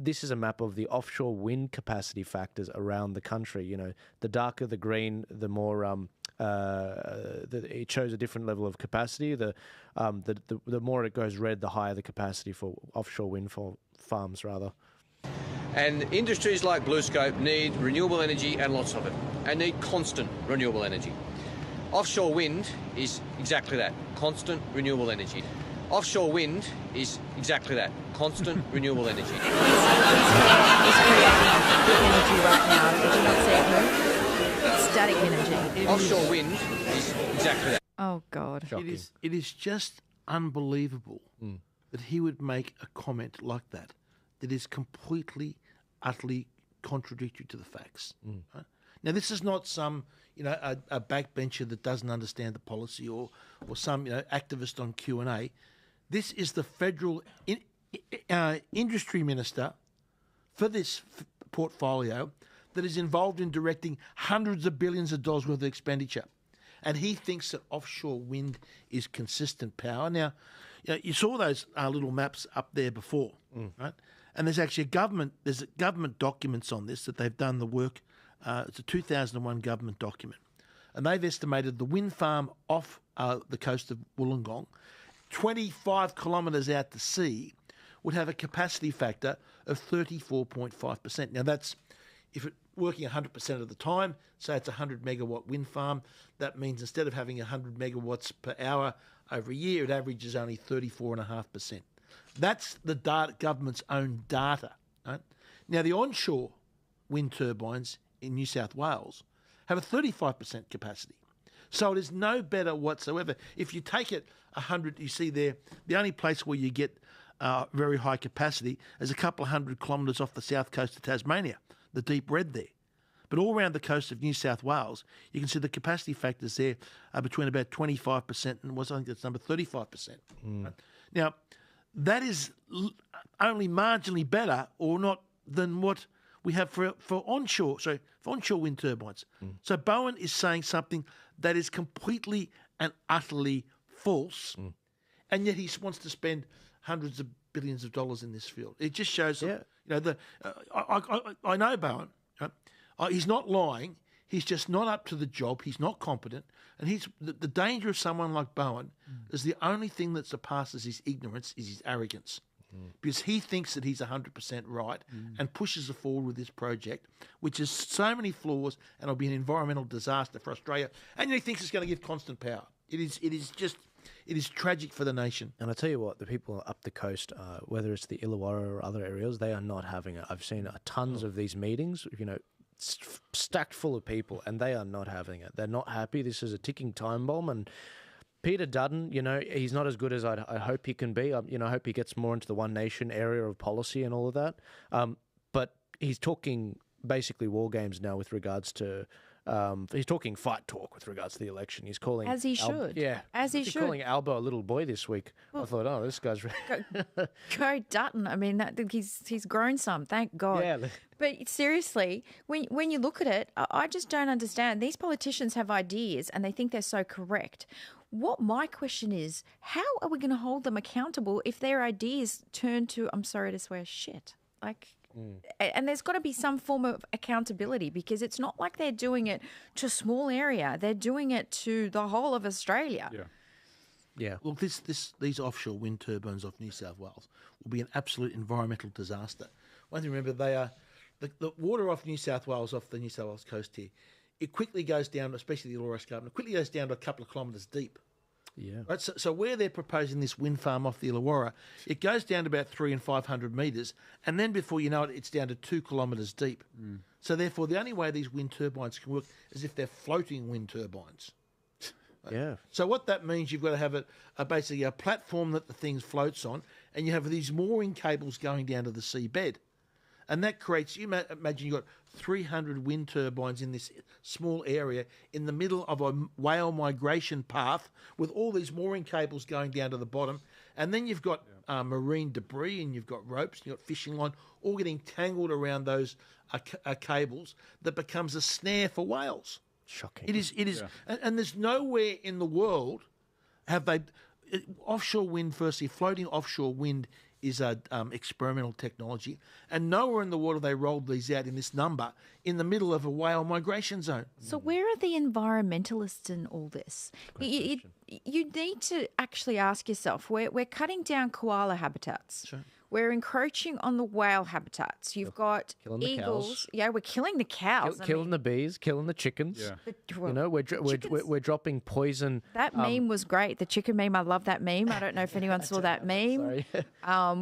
This is a map of the offshore wind capacity factors around the country. You know, the darker the green, the more it shows a different level of capacity. The more it goes red, the higher the capacity for offshore wind farms, rather. And industries like BlueScope need renewable energy and lots of it, and need constant renewable energy. Offshore wind is exactly that, constant renewable energy. Offshore wind is exactly that, constant renewable energy. He's creating energy right now. Did you not see it move? Static energy. Offshore wind is exactly that. Oh, God. It is just unbelievable that he would make a comment like that is completely, utterly contradictory to the facts. Right? Now, this is not some, a backbencher that doesn't understand the policy or some, activist on Q&A. This is the federal industry minister for this portfolio that is involved in directing hundreds of billions of dollars worth of expenditure. And he thinks that offshore wind is consistent power. Now, you saw those little maps up there before, right? And there's actually government documents on this that they've done the work. It's a 2001 government document. And they've estimated the wind farm off the coast of Wollongong, 25 kilometres out to sea, would have a capacity factor of 34.5%. Now, that's if it's working 100% of the time, say it's a 100 megawatt wind farm, that means instead of having 100 megawatts per hour over a year, it averages only 34.5%. That's the government's own data. Right? Now, the onshore wind turbines in New South Wales have a 35% capacity. So it is no better whatsoever. If you take it 100, you see there, the only place where you get very high capacity is a couple of 100 kilometres off the south coast of Tasmania, the deep red there. But all around the coast of New South Wales, you can see the capacity factors there are between about 25% and I think that's number 35%. Right? Now, that is only marginally better or not than what we have for onshore wind turbines. So Bowen is saying something that is completely and utterly false, and yet he wants to spend hundreds of billions of dollars in this field. It just shows, I know Bowen. Right? He's not lying. He's just not up to the job. He's not competent. And the danger of someone like Bowen is the only thing that surpasses his ignorance is his arrogance. Because he thinks that he's 100% right and pushes it forward with this project, which has so many flaws and will be an environmental disaster for Australia. And he thinks it's going to give constant power. It is tragic for the nation. And I tell you what, the people up the coast, whether it's the Illawarra or other areas, they are not having it. I've seen tons of these meetings, stacked full of people, and they are not having it. They're not happy. This is a ticking time bomb, and Peter Dutton, he's not as good as I hope he can be. I hope he gets more into the One Nation area of policy and all of that. But he's talking basically war games now with regards to. He's talking fight talk with regards to the election. He's calling as he should. He's calling Albo a little boy this week. Well, I thought, this guy's go Dutton. I mean, he's grown some. Thank God. Yeah. But seriously, when you look at it, I just don't understand. These politicians have ideas and they think they're so correct. What my question is, how are we going to hold them accountable if their ideas turn to, I'm sorry to swear, shit? And there's got to be some form of accountability, because it's not like they're doing it to a small area. They're doing it to the whole of Australia. Yeah. Look, these offshore wind turbines off New South Wales will be an absolute environmental disaster. One thing to remember, they are the water off New South Wales, off the New South Wales coast here. It quickly goes down, especially the Illawarra Escarpment, it quickly goes down to a couple of kilometres deep. Yeah. Right. So where they're proposing this wind farm off the Illawarra, it goes down to about 300 and 500 metres, and then before you know it, it's down to 2 kilometres deep. So therefore, the only way these wind turbines can work is if they're floating wind turbines. Right? Yeah. So what that means, you've got to have basically a platform that the thing floats on, and you have these mooring cables going down to the seabed. And that creates, imagine you've got 300 wind turbines in this small area in the middle of a whale migration path with all these mooring cables going down to the bottom. And then you've got marine debris, and you've got ropes, and you've got fishing line, all getting tangled around those cables that becomes a snare for whales. Shocking. It is, and there's nowhere in the world have they, offshore wind, firstly, floating offshore wind is a experimental technology, and nowhere in the world have they rolled these out in this number in the middle of a whale migration zone. So where are the environmentalists in all this? You need to actually ask yourself, we're cutting down koala habitats. Sure. We're encroaching on the whale habitats. You've got Killing the eagles. cows. Yeah, we're killing the cows. Killing the bees, killing the chickens. Yeah. You know, we're dropping poison. That meme was great. The chicken meme. I love that meme. I don't know if anyone saw that meme. Sorry.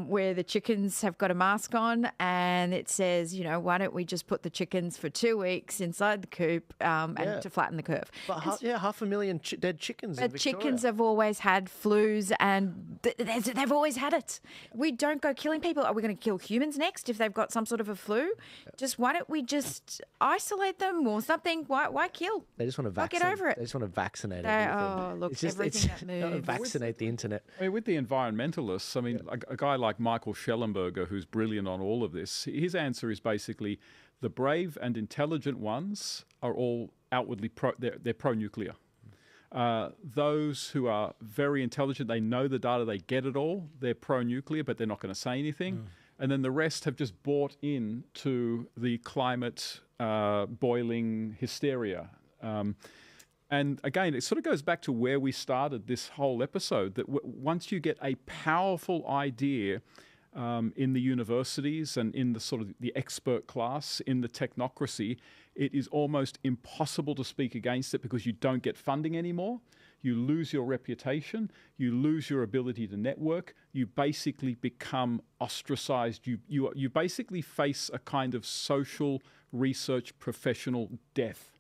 Where the chickens have got a mask on and it says, why don't we just put the chickens for 2 weeks inside the coop and to flatten the curve. But 500,000 dead chickens. But chickens have always had flus and they've always had it. We don't go killing people. Are we going to kill humans next if they've got some sort of a flu? Why don't we just isolate them or something? Why kill? They just want to Get vaccinate. over it. They just want to vaccinate They- everything. oh, look, It's just, everything that they want to moves. vaccinate the internet. I mean, with the environmentalists, I mean, a guy like Michael Schellenberger, who's brilliant on all of this, his answer is basically the brave and intelligent ones are all outwardly they're pro-nuclear. Those who are very intelligent, they know the data, they get it all, they're pro-nuclear, but they're not going to say anything. And then the rest have just bought in to the climate boiling hysteria. And again, it sort of goes back to where we started this whole episode, that once you get a powerful idea in the universities and in the sort of the expert class, in the technocracy, it is almost impossible to speak against it because you don't get funding anymore. You lose your reputation. You lose your ability to network. You basically become ostracized. You basically face a kind of social research professional death.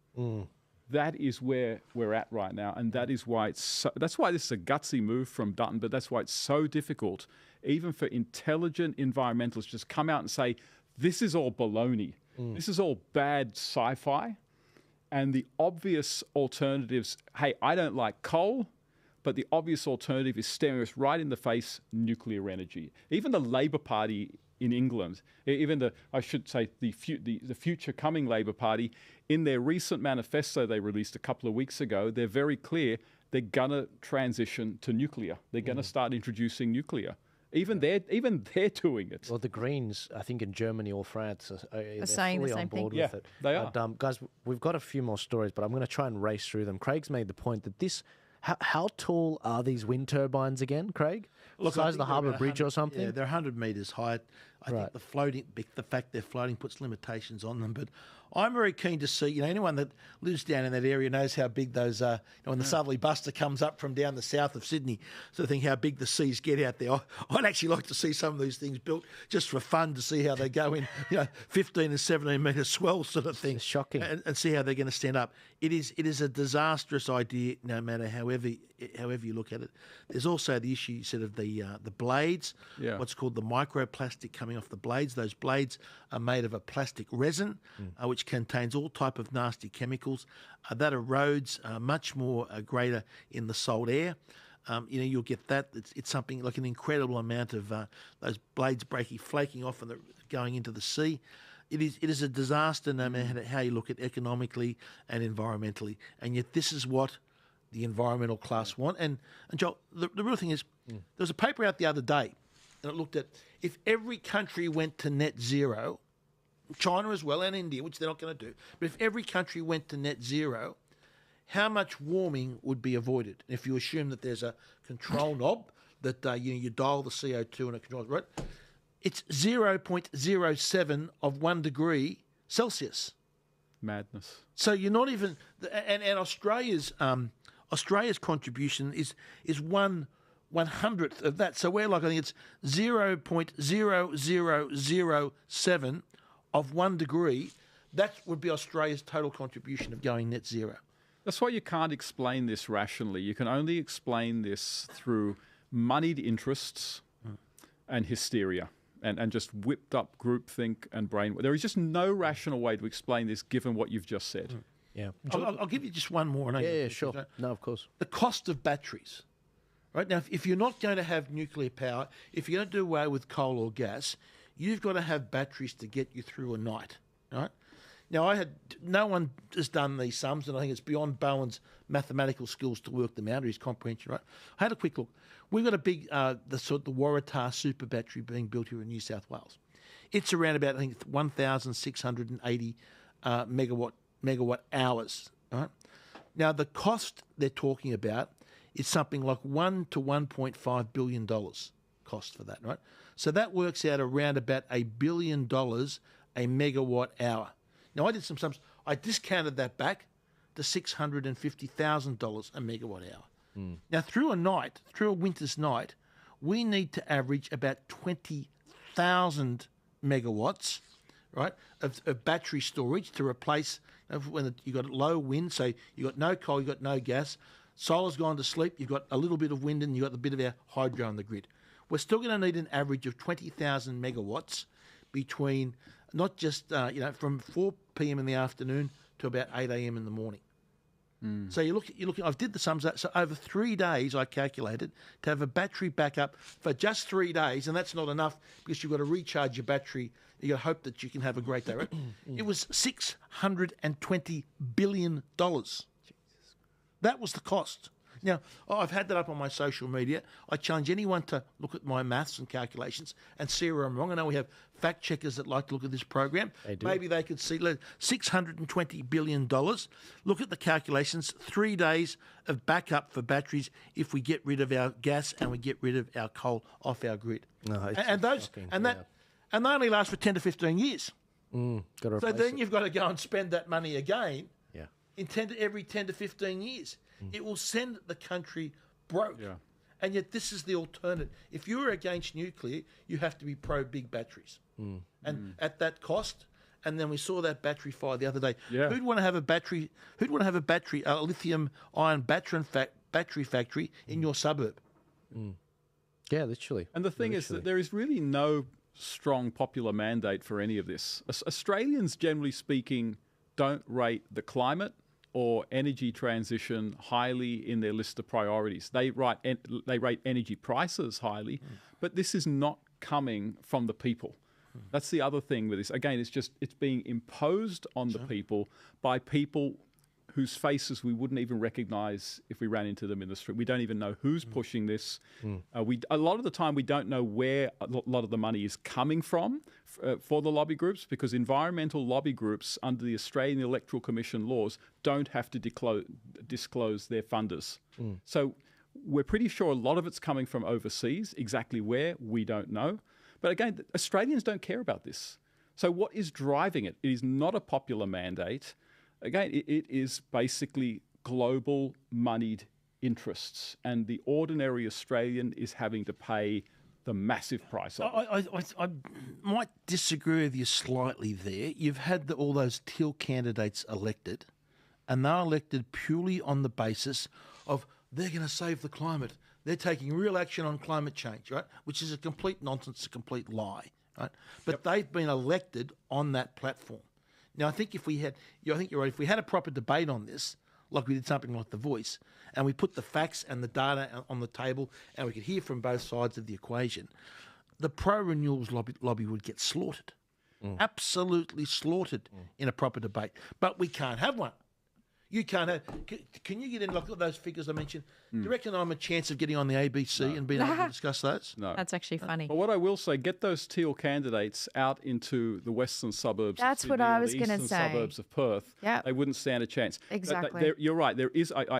That is where we're at right now, and that is why that's why this is a gutsy move from Dutton, but that's why it's so difficult, even for intelligent environmentalists, to just come out and say, this is all baloney. This is all bad sci-fi. And the obvious alternatives, hey, I don't like coal, but the obvious alternative is staring us right in the face, nuclear energy. Even the Labour Party in England, even the future coming Labour Party, in their recent manifesto they released a couple of weeks ago, they're very clear they're going to transition to nuclear. They're going to start introducing nuclear. Even they're doing it. Well, the Greens, I think in Germany or France, they're saying the fully same on board thing. with it. They are. Guys, we've got a few more stories, but I'm going to try and race through them. Craig's made the point that this. How tall are these wind turbines again, Craig? Look, size I of the think they're harbour about bridge or 100 something? Yeah, they're 100 metres high. I Right. think the fact they're floating puts limitations on them. But I'm very keen to see, anyone that lives down in that area knows how big those are. When the southerly buster comes up from down the south of Sydney, sort of think how big the seas get out there. I'd actually like to see some of these things built just for fun, to see how they go in, 15 and 17 metre swell sort of thing. It's shocking. And see how they're going to stand up. It is a disastrous idea, no matter however you look at it. There's also the issue, sort of the blades, what's called the microplastic coming off the blades. Those blades are made of a plastic resin, which contains all type of nasty chemicals that erodes much more greater in the salt air. You'll get that. It's something like an incredible amount of those blades flaking off and going into the sea. It is a disaster no matter how you look at it economically and environmentally. And yet this is what the environmental class want. And Joel, the real thing is, there was a paper out the other day, and it looked at if every country went to net zero, China as well and India, which they're not going to do, but if every country went to net zero, how much warming would be avoided? If you assume that there's a control knob that you dial the CO2 and it controls, right? It's 0.07 of 1 degree Celsius. Madness. So you're not even, and Australia's contribution is 1/100th of that. So we're like, I think it's 0.0007 of 1 degree. That would be Australia's total contribution of going net zero. That's why you can't explain this rationally. You can only explain this through moneyed interests and hysteria. And just whipped up groupthink and brain. There is just no rational way to explain this, given what you've just said. Yeah. I'll give you just one more. Yeah, sure. No, of course. The cost of batteries. Right now, if you're not going to have nuclear power, if you're going to do away with coal or gas, you've got to have batteries to get you through a night. Right? Now, no one has done these sums, and I think it's beyond Bowen's mathematical skills to work them out, or his comprehension, right? I had a quick look. We've got a big, the Waratah super battery being built here in New South Wales. It's around about, I think, 1,680 megawatt hours, right? Now, the cost they're talking about is something like $1 to $1.5 billion cost for that, right? So that works out around about $1 billion a megawatt hour. Now, I did some sums. I discounted that back to $650,000 a megawatt hour. Now, through a winter's night, we need to average about 20,000 megawatts, right, of battery storage to replace when you've got low wind, so you've got no coal, you've got no gas, solar's gone to sleep, you've got a little bit of wind and you've got a bit of our hydro on the grid. We're still going to need an average of 20,000 megawatts between not just, from 4 p.m. in the afternoon to about 8 a.m. in the morning. So you're looking. I did the sums out. So over 3 days, I calculated to have a battery backup for just 3 days, and that's not enough because you've got to recharge your battery. You got to hope that you can have a great day. Right? It was $620 billion. That was the cost. Now, I've had that up on my social media. I challenge anyone to look at my maths and calculations and see where I'm wrong. I know we have fact checkers that like to look at this program. They do. Maybe they could see $620 billion. Look at the calculations. 3 days of backup for batteries if we get rid of our gas and we get rid of our coal off our grid. No, it's shocking, and they only last for 10 to 15 years. Gotta So replace then it. you've got to go and spend that money again Yeah. every 10 to 15 years. It will send the country broke. Yeah. And yet this is the alternative. If you're against nuclear, you have to be pro big batteries. And at that cost, and then we saw that battery fire the other day. Yeah. Who'd want to have a battery, a lithium-ion battery factory in your suburb? Yeah, literally. And the thing is that there is really no strong popular mandate for any of this. Australians, generally speaking, don't rate the climate or energy transition highly in their list of priorities. They rate energy prices highly, but this is not coming from the people. That's the other thing with this. Again, it's being imposed on the people by people whose faces we wouldn't even recognise if we ran into them in the street. We don't even know who's pushing this. A lot of the time we don't know where a lot of the money is coming from for the lobby groups, because environmental lobby groups under the Australian Electoral Commission laws don't have to disclose their funders. So we're pretty sure a lot of it's coming from overseas. Exactly where, we don't know. But again, Australians don't care about this. So what is driving it? It is not a popular mandate. Again, it is basically global moneyed interests, and the ordinary Australian is having to pay the massive price of it. I might disagree with you slightly there. You've had all those teal candidates elected, and they're elected purely on the basis of they're going to save the climate. They're taking real action on climate change, right? Which is a complete nonsense, a complete lie, right? But they've been elected on that platform. Now, I think I think you're right. If we had a proper debate on this, like we did something like The Voice, and we put the facts and the data on the table, and we could hear from both sides of the equation, the pro-renewables lobby would get slaughtered, absolutely slaughtered in a proper debate. But we can't have one. You can't have. Can you get in like those figures I mentioned? Do you reckon I'm a chance of getting on the ABC and being able to discuss those? No. That's actually funny. But what I will say, get those teal candidates out into the western suburbs. That's of what Sydney I or was the gonna eastern say. suburbs of Perth. Yep. They wouldn't stand a chance. Exactly. You're right. There is.